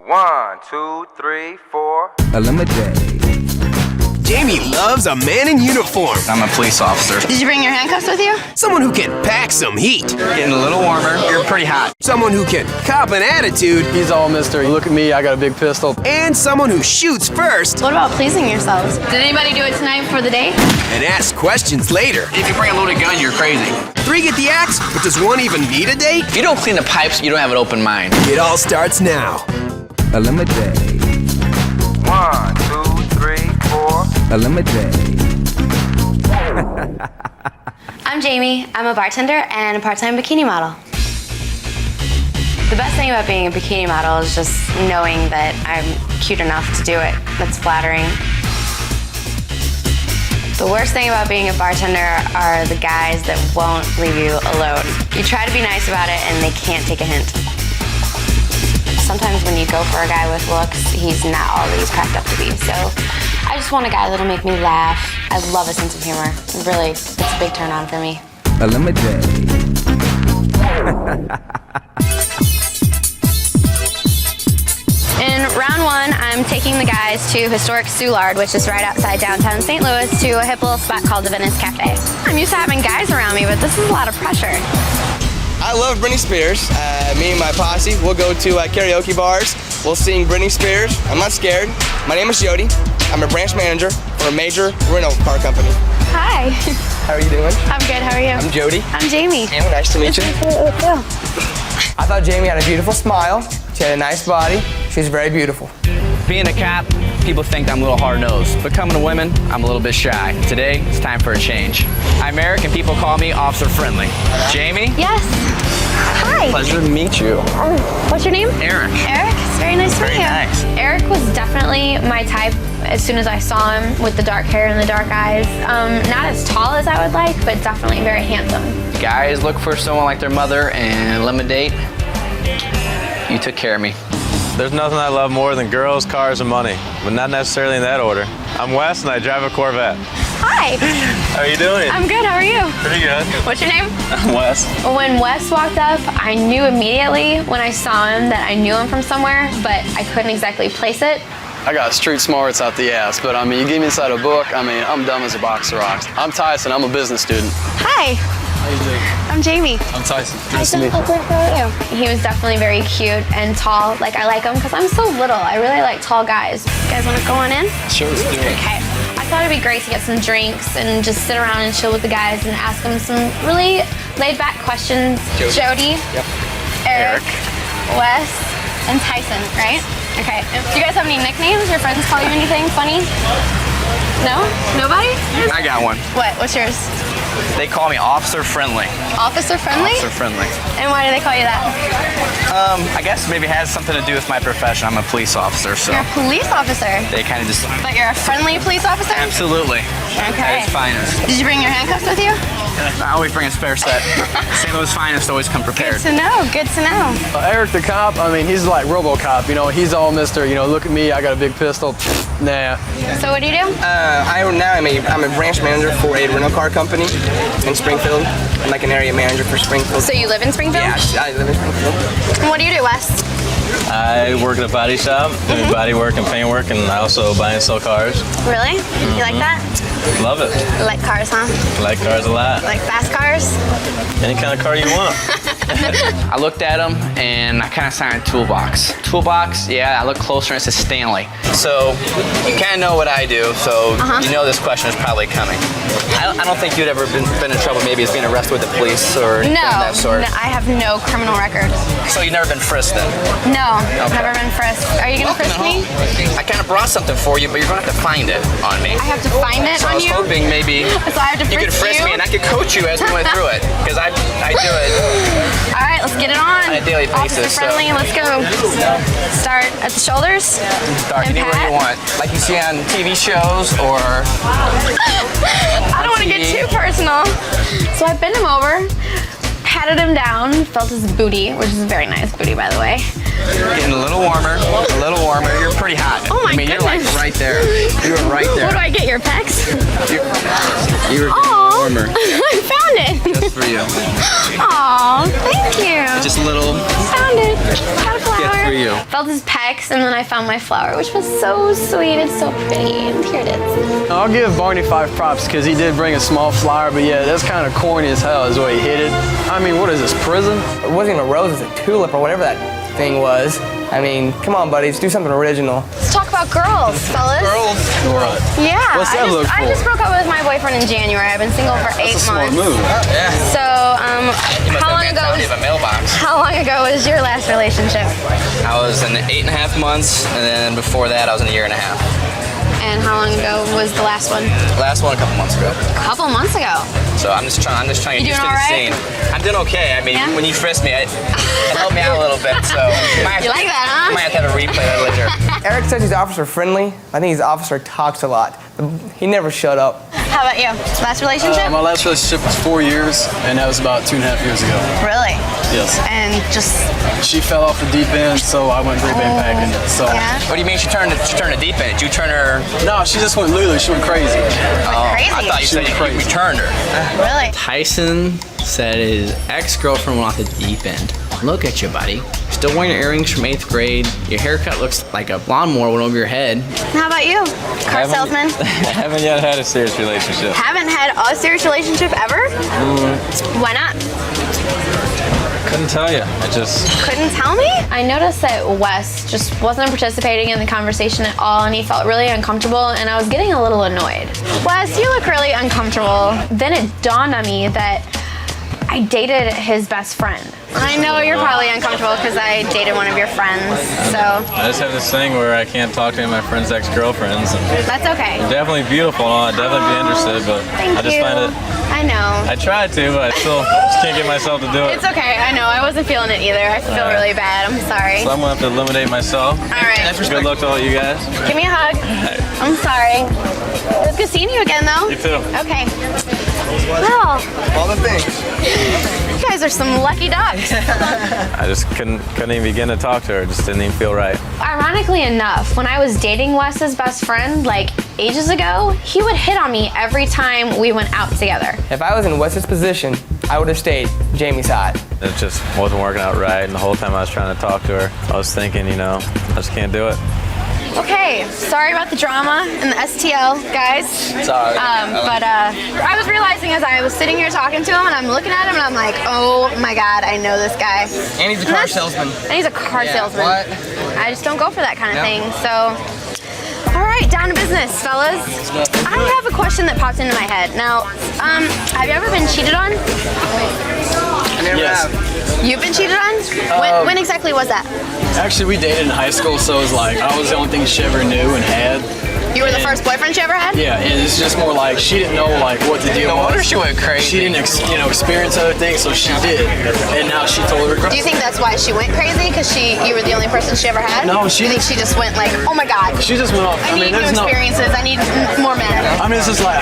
1, 2, 3, 4. ElimiDATE. Jamie loves a man in uniform. I'm a police officer. Did you bring your handcuffs with you? Someone who can pack some heat. Getting a little warmer. You're pretty hot. Someone who can cop an attitude. He's all Mr. Look at me, I got a big pistol. And someone who shoots first. What about pleasing yourselves? Did anybody do it tonight before the date? And asks questions later. If you bring a loaded gun, you're crazy. 3 get the axe, but does 1 even need a date? If you don't clean the pipes, you don't have an open mind. It all starts now. ElimiDATE. 1, 2, 3, 4. ElimiDATE. I'm Jamie. I'm a bartender and a part-time bikini model. The best thing about being a bikini model is just knowing that I'm cute enough to do it. That's flattering. The worst thing about being a bartender are the guys that won't leave you alone. You try to be nice about it and they can't take a hint. Sometimes when you go for a guy with looks, he's not all that he's cracked up to be. So I just want a guy that'll make me laugh. I love a sense of humor. Really, it's a big turn on for me. ElimiDATE. In round 1, I'm taking the guys to historic Soulard, which is right outside downtown St. Louis, to a hip little spot called the Venice Cafe. I'm used to having guys around me, but this is a lot of pressure. I love Britney Spears. Me and my posse, we'll go to karaoke bars. We'll sing Britney Spears. I'm not scared. My name is Jody. I'm a branch manager for a major rental car company. Hi. How are you doing? I'm good. How are you? I'm Jody. I'm Jamie. And nice to meet you. I thought Jamie had a beautiful smile. She had a nice body. She's very beautiful. Being a cop, people think I'm a little hard-nosed, but coming to women, I'm a little bit shy. Today, it's time for a change. I'm Eric, and people call me Officer Friendly. Jamie? Yes. Hi. Pleasure to meet you. What's your name? Eric. Eric? It's very nice to meet you. Nice. Eric was definitely my type as soon as I saw him, with the dark hair and the dark eyes. Not as tall as I would like, but definitely very handsome. Guys look for someone like their mother, and ElimiDATE, you took care of me. There's nothing I love more than girls, cars, and money, but not necessarily in that order. I'm Wes, and I drive a Corvette. Hi. How are you doing? I'm good. How are you? Pretty good. What's your name? I'm Wes. When Wes walked up, I knew immediately when I saw him that I knew him from somewhere, but I couldn't exactly place it. I got street smarts out the ass, but I mean, you get me inside a book, I mean, I'm dumb as a box of rocks. I'm Tyson, I'm a business student. Hi. How you doing? I'm Jamie. I'm Tyson. Nice to meet you. How are you? He was definitely very cute and tall. Like, I like him because I'm so little. I really like tall guys. You guys want to go on in? Sure, let's do it. Okay. I thought it'd be great to get some drinks and just sit around and chill with the guys and ask them some really laid-back questions. Jody. Yep. Eric. Wes. And Tyson, right? Okay. Do you guys have any nicknames? Your friends call you anything funny? No? Nobody? I got one. What? What's yours? They call me Officer Friendly. Officer Friendly? Officer Friendly. And why do they call you that? I guess maybe it has something to do with my profession. I'm a police officer, so You're a police officer. they kind of just... But you're a friendly police officer? Absolutely. Okay. At its finest. Did you bring your handcuffs with you? I always bring a spare set. St. Louis finest, always come prepared. Good to know. Good to know. Eric the cop, I mean, he's like RoboCop, you know, he's all Mr. Look at me, I got a big pistol. Nah. So what do you do? I'm a branch manager for a rental car company in Springfield. I'm like an area manager for Springfield. So you live in Springfield? Yeah, I live in Springfield. And what do you do, Wes? I work at a body shop, doing body work and paint work, and I also buy and sell cars. Really? You like that? Love it. You like cars, huh? Like cars a lot. Like fast cars? Any kind of car you want. I looked at them and I kind of signed Toolbox. Toolbox, yeah, I looked closer and it says Stanley. So you kind of know what I do, so you know this question is probably coming. I don't think you'd ever been in trouble maybe as being arrested with the police or anything of that sort. No, I have no criminal record. So you've never been frisked then? No, Okay. never been frisked. Are you gonna frisk me? I kind of brought something for you, but you're going to have to find it on me. I have to find it So I on was you? hoping maybe So I have to you could frisk me and I could coach you as we went through it. Because I do it All right, let's get it on. on a daily basis. Officer Friendly, let's go. Start at the shoulders. Start and anywhere pat. you want. Like you see on TV shows or... I don't want to get too personal. So I bent him over, patted him down, felt his booty, which is a very nice booty, by the way. Getting a little warmer, a little warmer. You're pretty hot. Oh my I mean, you're like goodness. right there. You're right there. What do I get, your pecs? You're Aw, warmer. I found it. Just for you. Aw, thank you. Just a little. So found it. Got a flower. Good for you. Felt his pecs, and then I found my flower, which was so sweet. It's so pretty. And here it is. I'll give Barney 5 props because he did bring a small flower, but yeah, that's kind of corny as hell is the way he hit it. I mean, what is this, prison? It wasn't even a rose, it was a tulip or whatever that thing was. I mean, come on, buddies, do something original. Let's talk about girls, fellas. Girls. What? Yeah. What's that look I for? just broke up with my boyfriend in January. I've been single for 8 That's a smart months. move. Yeah. So, how long ago? You have a mailbox. How long ago was your last relationship? I was in 8.5 months, and then before that, I was in 1.5 years. And how long ago was the last one? Last one a couple months ago. A couple months ago. So I'm just trying to get You used doing to the all scene. right? I'm doing okay. I mean, Yeah? when you frisked me, it helped me out a little bit. So You like that, huh? I might have to replay that later. Eric says he's officer friendly. I think he's officer talks a lot. He never shut up. How about you? Last relationship? My last relationship was 4 years, and that was about 2.5 years ago. Really? Yes. And just She fell off the deep end, so I went great backpacking. So. yeah. What do you mean she turned the deep end? Did you turn her? No, she just went Lulu. She went crazy. Crazy. I thought you said you turned her. Really? Tyson said his ex-girlfriend went off the deep end. Look at you, buddy. Still wearing your earrings from 8th grade. Your haircut looks like a lawnmower went over your head. How about you? Car salesman? I haven't yet had a serious relationship. Haven't had a serious relationship ever? Why not? Couldn't tell you. I just. Couldn't tell me? I noticed that Wes just wasn't participating in the conversation at all, and he felt really uncomfortable, and I was getting a little annoyed. Wes, you look really uncomfortable. Then it dawned on me that I dated his best friend. I know you're probably uncomfortable because I dated one of your friends, so I just have this thing where I can't talk to any of my friends' ex-girlfriends. And that's okay. they're definitely beautiful and all. I'd definitely be interested, but Thank I just you. find it. I know. I tried to, but I still just can't get myself to do it. It's okay. I know. I wasn't feeling it either. I feel really bad. I'm sorry. So I'm gonna have to eliminate myself. All right. Good luck to all you guys. Give me a hug. I'm sorry. It was good seeing you again, though. You too. Okay. Well, All the things. you guys are some lucky ducks. I just couldn't even begin to talk to her. It just didn't even feel right. Ironically enough, when I was dating Wes's best friend, like ages ago, he would hit on me every time we went out together. If I was in Wes's position, I would have stayed Jamie's side. It just wasn't working out right, and the whole time I was trying to talk to her, I was thinking, I just can't do it. Okay, sorry about the drama and the STL, guys. Sorry. But I was realizing as I was sitting here talking to him and I'm looking at him and I'm like, oh my God, I know this guy. And he's a car salesman. And he's a car salesman. What? I just don't go for that kind of thing, so. All right, down to business, fellas. I have a question that popped into my head. Now, have you ever been cheated on? I never Yes. have. You've been cheated on? When exactly was that? Actually, we dated in high school, so it was like I was the only thing she ever knew and had. You were the first boyfriend she ever had? Yeah, and it's just more like she didn't know like what the deal No was. wonder she went crazy. She didn't experience other things, so she did, and now she totally regrets. Do you think that's why she went crazy? Because you were the only person she ever had? No, You think she just went like, oh my God, She just went off. I need new there's no. experiences. I need more men. I mean, it's just like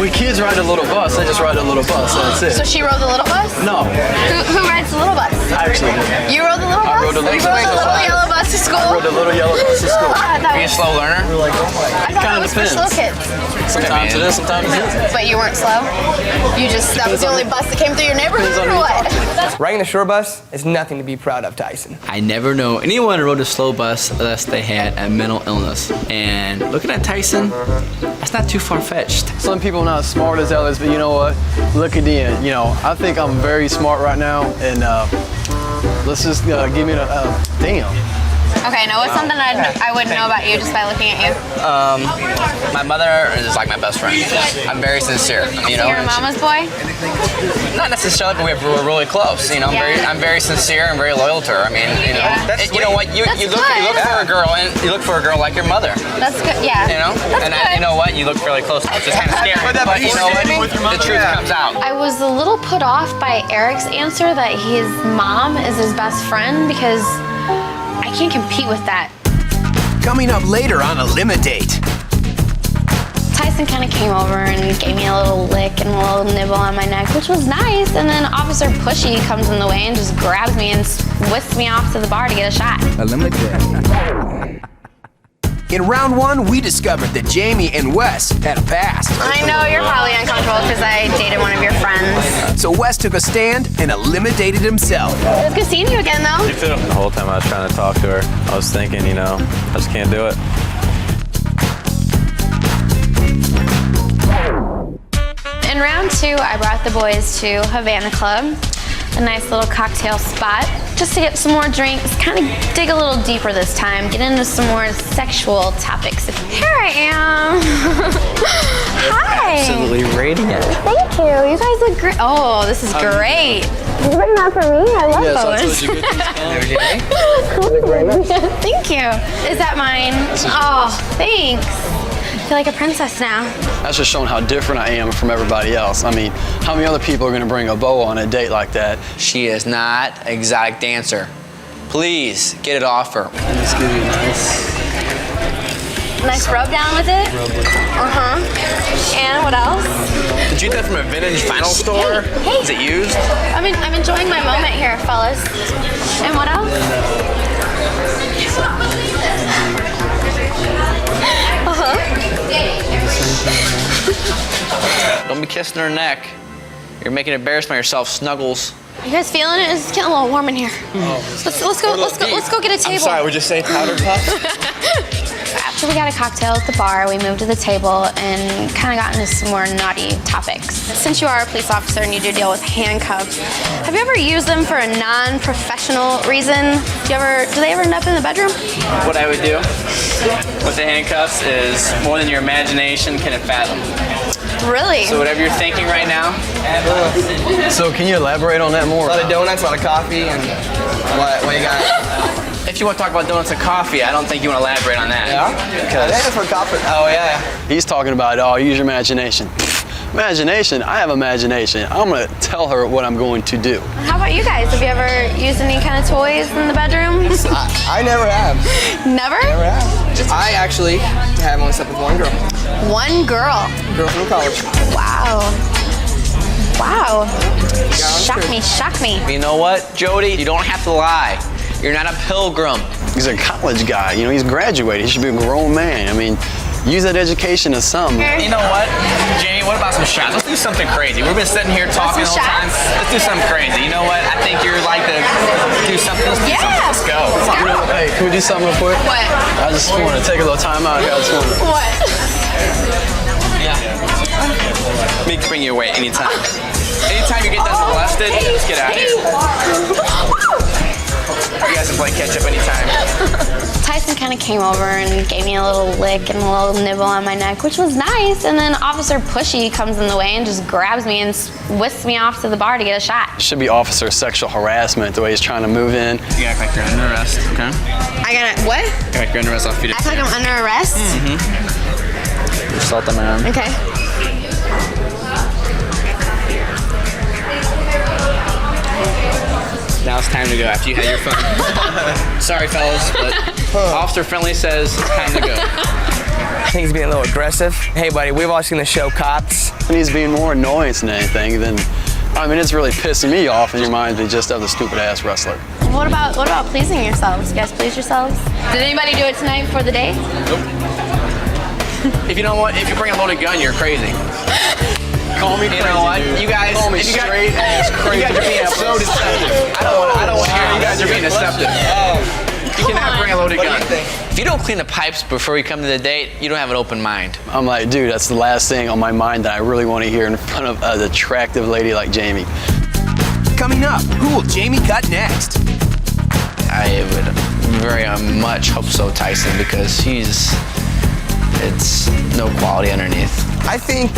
when kids ride a little bus, they just ride a little bus. That's it. So she rode the little bus? No, Who rides the little bus? I actually did. You rode the little bus? I rode the little You rode the little yellow bus to school? I rode the little yellow bus to school. I thought Are you a slow learner? I thought that kinda was for slow kids. Sometimes it is, sometimes it isn't. But you weren't slow? That was the only bus that came through your neighborhood Depends on or who you what? Riding the shore bus is nothing to be proud of, Tyson. I never know anyone who rode a slow bus unless they had a mental illness. And looking at Tyson, that's not too far-fetched. Some people are not as smart as others, but you know what? Look at the end. I think I'm very smart right now, and let's just give me a damn. Okay, now what's something I wouldn't know about you just by looking at you? My mother is like my best friend. I'm very sincere. So you're a mama's boy? Not necessarily, but we're really close. I'm very sincere and very loyal to her. I mean, you know what? You look for a girl, and you look for a girl like your mother. That's good, yeah. That's good. You know what? You look fairly close. It's just kind of scary. But you know what? The truth comes out. I was a little put off by Eric's answer that his mom is his best friend because I can't compete with that. Coming up later on ElimiDATE. Tyson kind of came over and gave me a little lick and a little nibble on my neck, which was nice. And then Officer Pushy comes in the way and just grabs me and whisks me off to the bar to get a shot. ElimiDATE. In round one, we discovered that Jamie and Wes had a past. I know you're probably uncomfortable because I dated one of your friends. So Wes took a stand and eliminated himself. It's good seeing you again, though. The whole time I was trying to talk to her, I was thinking, you know, I just can't do it. In round two, I brought the boys to Havana Club, a nice little cocktail spot, just to get some more drinks, kind of dig a little deeper this time, get into some more sexual topics. Here I am. Hi. Absolutely radiant. Thank you. You guys look great. Oh, this is great. Did you bring that for me? I love those. Thank you. Is that mine? Oh, thanks. I feel like a princess now. That's just showing how different I am from everybody else. I mean, how many other people are going to bring a boa on a date like that? She is not an exotic dancer. Please get it off her. Let's give you a Nice rub down with it. And what else? Did you get that from a vintage vinyl store? Hey. Is it used? I'm enjoying my moment here, fellas. And what else? Don't be kissing her neck. You're making an embarrassment of yourself, Snuggles. You guys feeling it? It's getting a little warm in here. Let's go get a table. I'm sorry, would you say powder puff? After we got a cocktail at the bar, we moved to the table and kind of got into some more naughty topics. Since you are a police officer and you do deal with handcuffs, have you ever used them for a non-professional reason? Do they ever end up in the bedroom? What I would do with the handcuffs is more than your imagination can fathom. Really? So whatever you're thinking right now. So can you elaborate on that more? A lot of donuts, a lot of coffee, and what you got? If you want to talk about donuts and coffee, I don't think you want to elaborate on that. Yeah? I think that's for coffee. Oh, yeah. He's talking about, oh, use your imagination. Imagination? I have imagination. I'm going to tell her what I'm going to do. How about you guys? Have you ever used any kind of toys in the bedroom? I never have. Never? Never have. I actually have only slept with one girl. One girl? Girl from college. Wow. Wow. Shock me. You know what, Jody? You don't have to lie. You're not a pilgrim. He's a college guy. You know, he's graduated. He should be a grown man. I mean, use that education as some. You know what, Jamie, what about some shots? Let's do something crazy. We've been sitting here talking the whole time. Let's do something crazy. You know what? I think you're like to do something. Let's go. Hey, can we do something real quick? What? I just want to take a little time out. What? Yeah. Me bring you away anytime. Anytime you get done molested, just get out of here. You guys can play catch up anytime. Tyson kind of came over and gave me a little lick and a little nibble on my neck, which was nice. And then Officer Pushy comes in the way and just grabs me and whisks me off to the bar to get a shot. It should be officer sexual harassment the way he's trying to move in. You act like you're under arrest, okay? I gotta, what? You act like you're under arrest off feet. Act like I'm under arrest? Assault the man. Okay. Now it's time to go after you had your fun. Sorry, fellas, but Officer Friendly says it's time to go. I think he's being a little aggressive. Hey, buddy, we've all seen the show Cops. And he's being more annoyance than anything. I mean, it's really pissing me off in your mind than just other stupid-ass wrestler. What about pleasing yourselves? You guys please yourselves? Did anybody do it tonight before the date? Nope. If you know what, if you bring a loaded gun, you're crazy. Call me crazy, you know what? dude. You guys, Call me straight ass crazy. You guys are being so deceptive. I don't want to hear you guys are being deceptive. You cannot bring a loaded gun. If you don't clean the pipes before you come to the date, you don't have an open mind. I'm like, dude, that's the last thing on my mind that I really want to hear in front of an attractive lady like Jamie. Coming up, who will Jamie cut next? I would very much hope so, Tyson, because it's no quality underneath. I think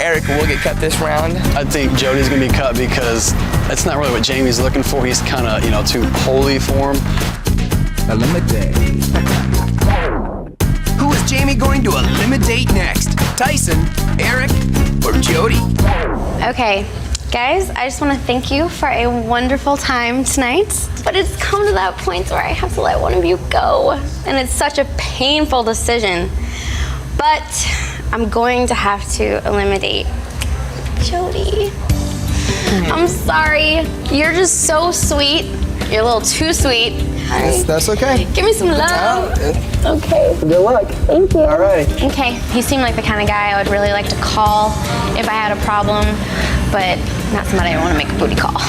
Eric will get cut this round. I think Jody's gonna be cut because that's not really what Jamie's looking for. He's kind of, too holy for him. ElimiDATE. Who is Jamie going to eliminate next? Tyson, Eric, or Jody? Okay, guys, I just want to thank you for a wonderful time tonight. But it's come to that point where I have to let one of you go. And it's such a painful decision. But I'm going to have to eliminate Jody. I'm sorry. You're just so sweet. You're a little too sweet. That's okay. Give me some love. Okay. Good luck. Thank you. All right. Okay. He seemed like the kind of guy I would really like to call if I had a problem, but not somebody I want to make a booty call.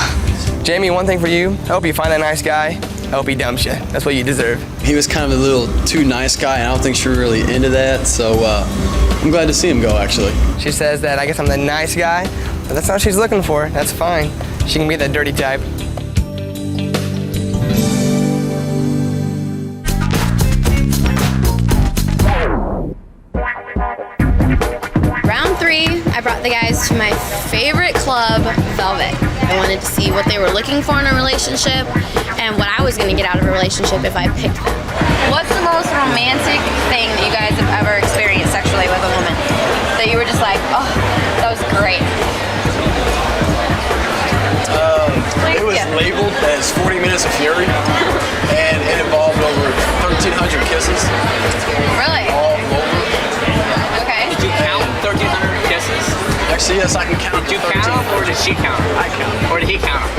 Jamie, one thing for you. I hope you find that nice guy. I hope he dumps you. That's what you deserve. He was kind of a little too nice guy, and I don't think she was really into that, so I'm glad to see him go, actually. She says that I guess I'm the nice guy, but that's not what she's looking for. That's fine. She can be that dirty type. Round 3, I brought the guys to my favorite club, Velvet. I wanted to see what they were looking for in a relationship and what I was going to get out of a relationship if I picked them. What's the most romantic thing that you guys have ever experienced sexually with a woman? That you were just like, oh, that was great. It was labeled as 40 Minutes of Fury, and it involved over 1,300 kisses. Really? All over. Okay. Did you count 1,300 kisses? Actually, yes, I can count. Did you count them, or did she count them? I count. Or did he count them?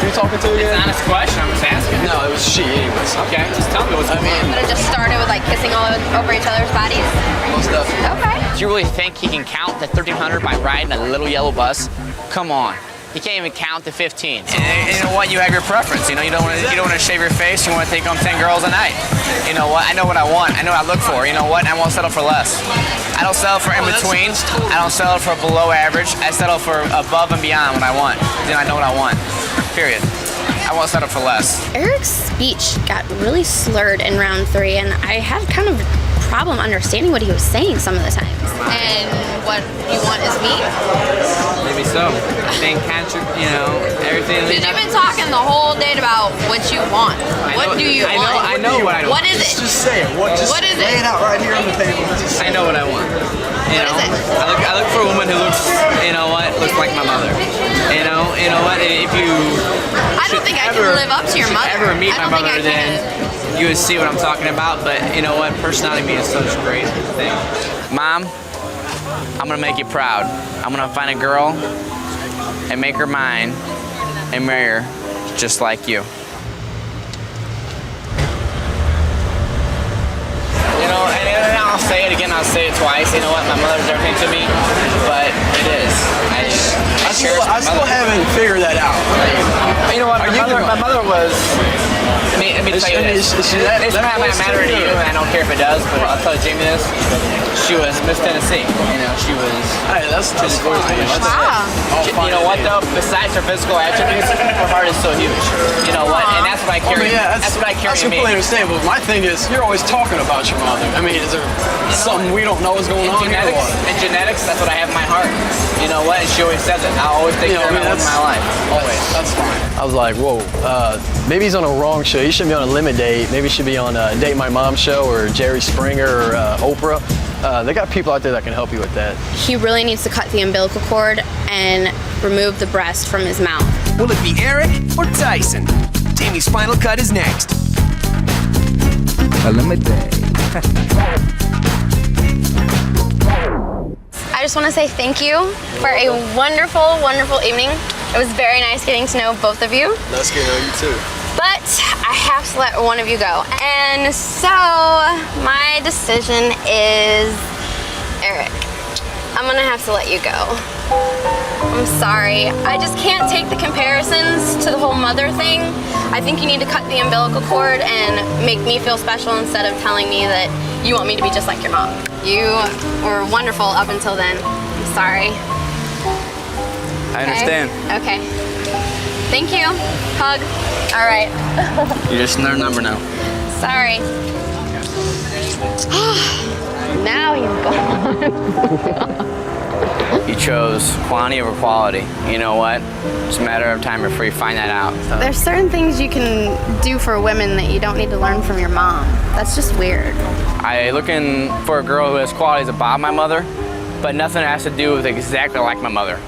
Who you talking to It's again? an honest question, I'm just asking. No, it was she anyways. Okay, just tell me what's going on. But it just started with like kissing all over each other's bodies? Most definitely. Okay. Do you really think he can count the 1,300 by riding a little yellow bus? Come on. You can't even count to 15. And you know what? You have your preference. You know, you don't want to shave your face. You want to take home 10 girls a night. You know what? I know what I want. I know what I look for. You know what? I won't settle for less. I don't settle for in between. I don't settle for below average. I settle for above and beyond what I want. Then I know what I want. Period. I won't settle for less. Eric's speech got really slurred in round 3, and I had kind of a problem understanding what he was saying some of the times. And what you want is me? Maybe so. Being you know, everything. Because you've been talking the whole day about what you want. What do you want? I know what I want. What is it? Just say it. What is it? Lay it out right here on the table. I know what I want. You What know, is it? I look for a woman who looks, you know what, looks like my mother. You know what? If you I don't think I can live up to your mother. ever meet I my don't think mother, I then can. you would see what I'm talking about. But you know what? Personality means such a great thing. Mom, I'm gonna make you proud. I'm gonna find a girl and make her mine and marry her just like you. You know, and I'll say it again, I'll say it twice. You know what? My mother's everything to me, but it is. I still haven't figured that out. You know what? My mother was. Let me tell you this. It's not matter to you, and I don't care if it does, but I'll tell Jamie this. She was Miss Tennessee. You know, she was. Hey, that's fine. Wow. You know what though? Besides her physical attributes, her heart is so huge. You know what? And that's what I carry. That's what I carry. That's completely understandable. My thing is, you're always talking about your mother. I mean, is there something we don't know is going on here? In genetics, that's what I have in my heart. You know what? And she always says it. I always take care of her in my life. Always. That's fine. I was like, whoa, maybe he's on a wrong show. He shouldn't be on ElimiDATE. Maybe he should be on Date My Mom show or Jerry Springer or Oprah. They got people out there that can help you with that. He really needs to cut the umbilical cord and remove the breast from his mouth. Will it be Eric or Tyson? Jamie's final cut is next. ElimiDATE. I just want to say thank you for a wonderful, wonderful evening. It was very nice getting to know both of you. Nice getting to know you too. But I have to let one of you go. And so my decision is Eric. I'm gonna have to let you go. I'm sorry. I just can't take the comparisons to the whole mother thing. I think you need to cut the umbilical cord and make me feel special instead of telling me that you want me to be just like your mom. You were wonderful up until then. I'm sorry. I understand. Okay. Thank you. Hug. All right. You're just another number now. Sorry. Now you've gone. You chose quantity over quality. You know what? It's a matter of time before you find that out. There's certain things you can do for women that you don't need to learn from your mom. That's just weird. I looking for a girl who has qualities about my mother, but nothing has to do with exactly like my mother.